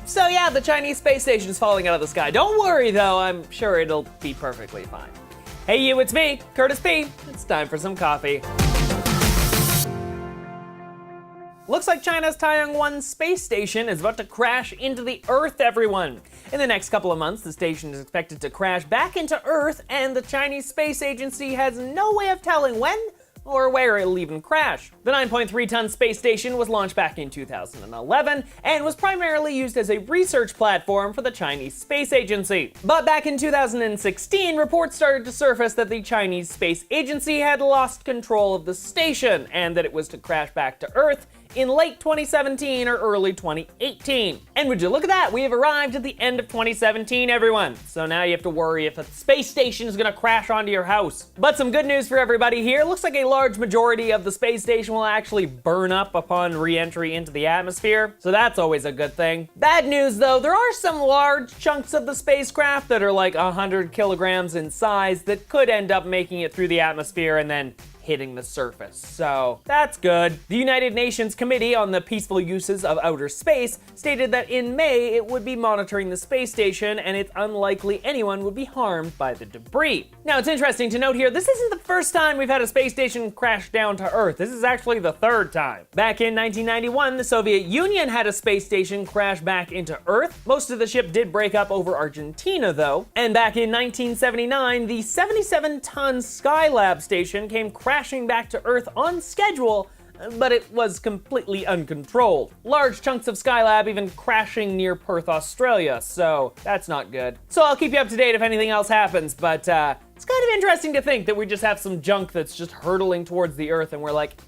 So yeah, the Chinese space station is falling out of the sky. Don't worry though, I'm sure it'll be perfectly fine. Hey you, it's me, Curtis P. It's time for some coffee. Looks like China's Taiyang-1 space station is about to crash into the Earth, everyone. In the next couple of months, the station is expected to crash back into Earth, and the Chinese Space Agency has no way of telling when or where it'll even crash. The 9.3-ton space station was launched back in 2011 and was primarily used as a research platform for the Chinese Space Agency. But back in 2016, reports started to surface that the Chinese Space Agency had lost control of the station and that it was to crash back to Earth in late 2017 or early 2018. And would you look at that, we have arrived at the end of 2017, everyone. So now you have to worry if a space station is gonna crash onto your house. But some good news for everybody here. Looks like a large majority of the space station will actually burn up upon re-entry into the atmosphere. So that's always a good thing. Bad news though, there are some large chunks of the spacecraft that are like 100 kilograms in size that could end up making it through the atmosphere and then hitting the surface, so that's good. The United Nations Committee on the Peaceful Uses of Outer Space stated that in May it would be monitoring the space station and it's unlikely anyone would be harmed by the debris. Now it's interesting to note here, this isn't the first time we've had a space station crash down to Earth. This is actually the third time. Back in 1991, the Soviet Union had a space station crash back into Earth. Most of the ship did break up over Argentina though. And back in 1979, the 77-ton Skylab station came crashing back to Earth on schedule, but it was completely uncontrolled. Large chunks of Skylab even crashing near Perth, Australia, so that's not good. So I'll keep you up to date if anything else happens, but it's kind of interesting to think that we just have some junk that's just hurtling towards the Earth and we're like,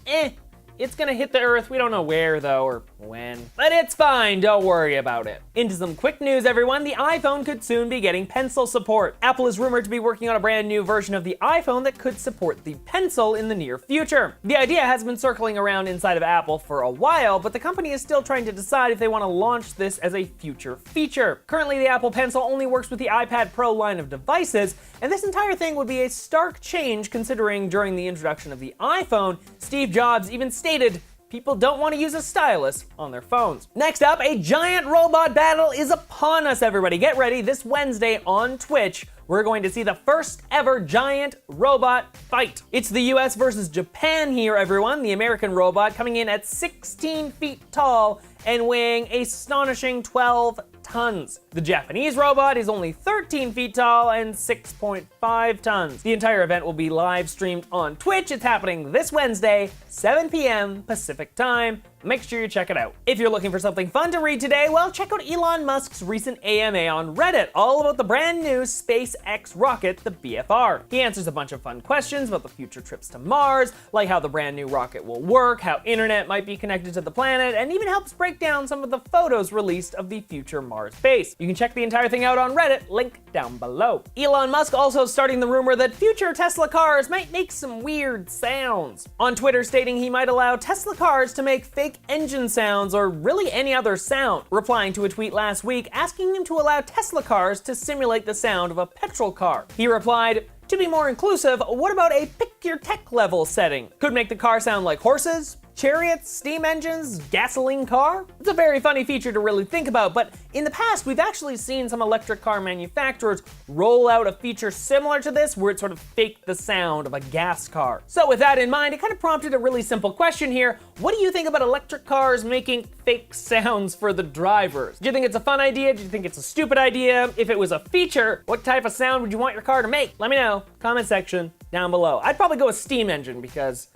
it's gonna hit the Earth. We don't know where though, or when. But it's fine, don't worry about it. Into some quick news, everyone. The iPhone could soon be getting pencil support. Apple is rumored to be working on a brand new version of the iPhone that could support the pencil in the near future. The idea has been circling around inside of Apple for a while, but the company is still trying to decide if they want to launch this as a future feature. Currently, the Apple Pencil only works with the iPad Pro line of devices, and this entire thing would be a stark change considering during the introduction of the iPhone, Steve Jobs even stated people don't want to use a stylus on their phones. Next up, a giant robot battle is upon us, everybody. Get ready, this Wednesday on Twitch, we're going to see the first ever giant robot fight. It's the US versus Japan here, everyone. The American robot coming in at 16 feet tall and weighing a astonishing 12 tons. The Japanese robot is only 13 feet tall and 6.5 tons. The entire event will be live streamed on Twitch. It's happening this Wednesday, 7 p.m. Pacific time. Make sure you check it out. If you're looking for something fun to read today, well, check out Elon Musk's recent AMA on Reddit, all about the brand new SpaceX rocket, the BFR. He answers a bunch of fun questions about the future trips to Mars, like how the brand new rocket will work, how internet might be connected to the planet, and even helps break down some of the photos released of the future Mars base. You can check the entire thing out on Reddit, link down below. Elon Musk also starting the rumor that future Tesla cars might make some weird sounds. On Twitter stating he might allow Tesla cars to make fake engine sounds or really any other sound, replying to a tweet last week asking him to allow Tesla cars to simulate the sound of a petrol car. He replied, "To be more inclusive, what about a pick your tech level setting? Could make the car sound like horses, chariots, steam engines, gasoline car?" It's a very funny feature to really think about, but in the past, we've actually seen some electric car manufacturers roll out a feature similar to this where it sort of faked the sound of a gas car. So with that in mind, it kind of prompted a really simple question here. What do you think about electric cars making fake sounds for the drivers? Do you think it's a fun idea? Do you think it's a stupid idea? If it was a feature, what type of sound would you want your car to make? Let me know. Comment section down below. I'd probably go with steam engine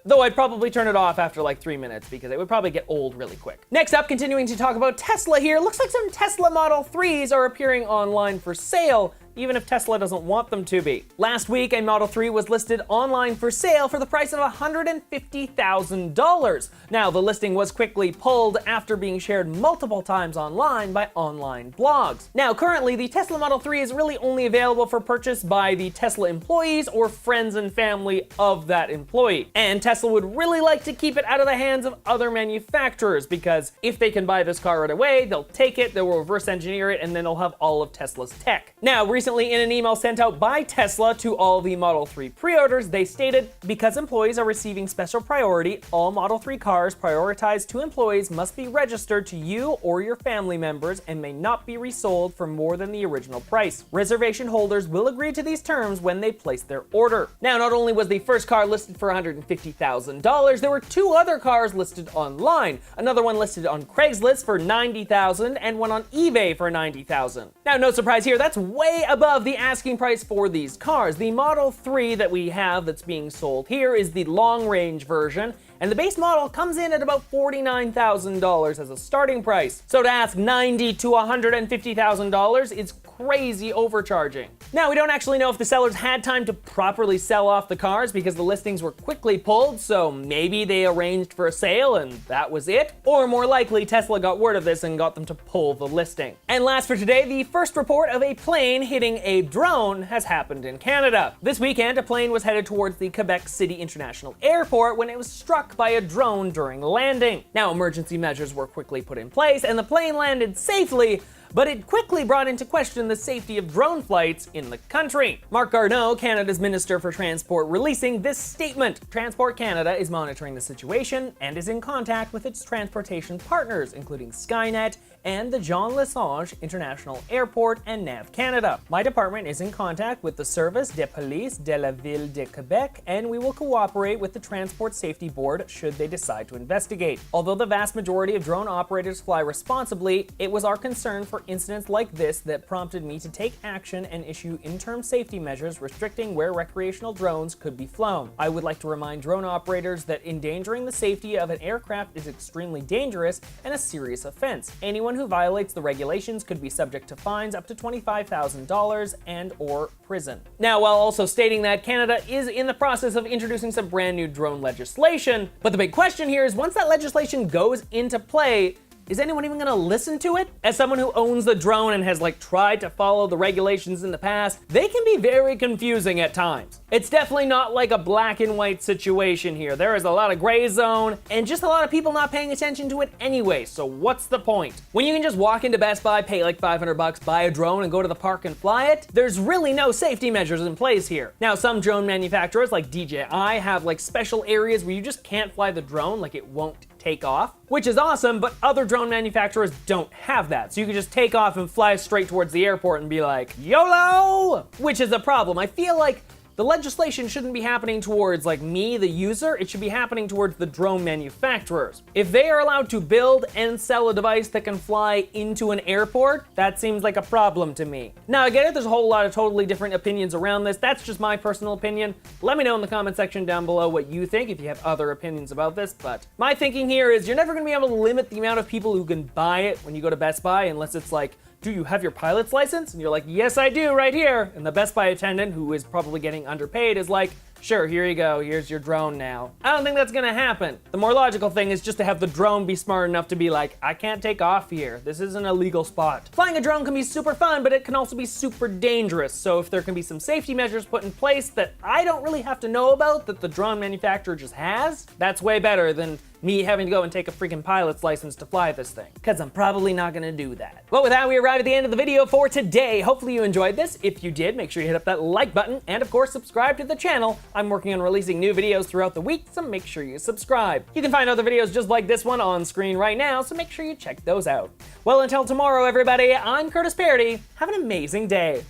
though I'd probably turn it off after like 3 minutes because it would probably get old really quick. Next up, continuing to talk about Tesla here, looks like some Tesla Model 3s are appearing online for sale, even if Tesla doesn't want them to be. Last week, a Model 3 was listed online for sale for the price of $150,000. Now, the listing was quickly pulled after being shared multiple times online by online blogs. Now, currently, the Tesla Model 3 is really only available for purchase by the Tesla employees or friends and family of that employee. And Tesla would really like to keep it out of the hands of other manufacturers because if they can buy this car right away, they'll take it, they will reverse engineer it, and then they'll have all of Tesla's tech. Now, recently recently, in an email sent out by Tesla to all the Model 3 pre-orders, they stated, because employees are receiving special priority, all Model 3 cars prioritized to employees must be registered to you or your family members and may not be resold for more than the original price. Reservation holders will agree to these terms when they place their order. Now, not only was the first car listed for $150,000, there were two other cars listed online. Another one listed on Craigslist for $90,000 and one on eBay for $90,000. Now, no surprise here, that's way above the asking price for these cars. The Model 3 that we have that's being sold here is the long-range version, and the base model comes in at about $49,000 as a starting price. So to ask $90,000 to $150,000 is crazy overcharging. Now, we don't actually know if the sellers had time to properly sell off the cars because the listings were quickly pulled, so maybe they arranged for a sale and that was it. Or more likely, Tesla got word of this and got them to pull the listing. And last for today, the first report of a plane hitting a drone has happened in Canada. This weekend, a plane was headed towards the Quebec City International Airport when it was struck by a drone during landing. Now, emergency measures were quickly put in place and the plane landed safely, but it quickly brought into question the safety of drone flights in the country. Marc Garneau, Canada's Minister for Transport, releasing this statement. Transport Canada is monitoring the situation and is in contact with its transportation partners, including Skynet and the Jean Lesage International Airport and NAV Canada. My department is in contact with the Service de Police de la Ville de Quebec, and we will cooperate with the Transport Safety Board should they decide to investigate. Although the vast majority of drone operators fly responsibly, it was our concern for incidents like this that prompted me to take action and issue interim safety measures restricting where recreational drones could be flown. I would like to remind drone operators that endangering the safety of an aircraft is extremely dangerous and a serious offense. Anyone who violates the regulations could be subject to fines up to $25,000 and/or prison. Now, while also stating that Canada is in the process of introducing some brand new drone legislation, but the big question here is once that legislation goes into play, is anyone even gonna listen to it? As someone who owns the drone and has tried to follow the regulations in the past, they can be very confusing at times. It's definitely not like a black and white situation here. There is a lot of gray zone and just a lot of people not paying attention to it anyway, so what's the point? When you can just walk into Best Buy, pay like $500, buy a drone and go to the park and fly it, there's really no safety measures in place here. Now, some drone manufacturers like DJI have special areas where you just can't fly the drone, it won't take off, which is awesome, but other drone manufacturers don't have that. So you can just take off and fly straight towards the airport and be like, YOLO! Which is a problem. I feel like the legislation shouldn't be happening towards me, the user, it should be happening towards the drone manufacturers. If they are allowed to build and sell a device that can fly into an airport, that seems like a problem to me. Now, I get it, there's a whole lot of totally different opinions around this. That's just my personal opinion. Let me know in the comment section down below what you think if you have other opinions about this, but my thinking here is you're never gonna be able to limit the amount of people who can buy it when you go to Best Buy unless it's do you have your pilot's license? And you're like, yes, I do, right here. And the Best Buy attendant, who is probably getting underpaid, is like, sure, here you go, here's your drone now. I don't think that's gonna happen. The more logical thing is just to have the drone be smart enough to be like, I can't take off here. This isn't a legal spot. Flying a drone can be super fun, but it can also be super dangerous. So if there can be some safety measures put in place that I don't really have to know about, that the drone manufacturer just has, that's way better than me having to go and take a freaking pilot's license to fly this thing, because I'm probably not gonna do that. But with that, we arrive at the end of the video for today. Hopefully you enjoyed this. If you did, make sure you hit up that like button, and of course, subscribe to the channel. I'm working on releasing new videos throughout the week, so make sure you subscribe. You can find other videos just like this one on screen right now, so make sure you check those out. Well, until tomorrow, everybody, I'm Paradis. Have an amazing day.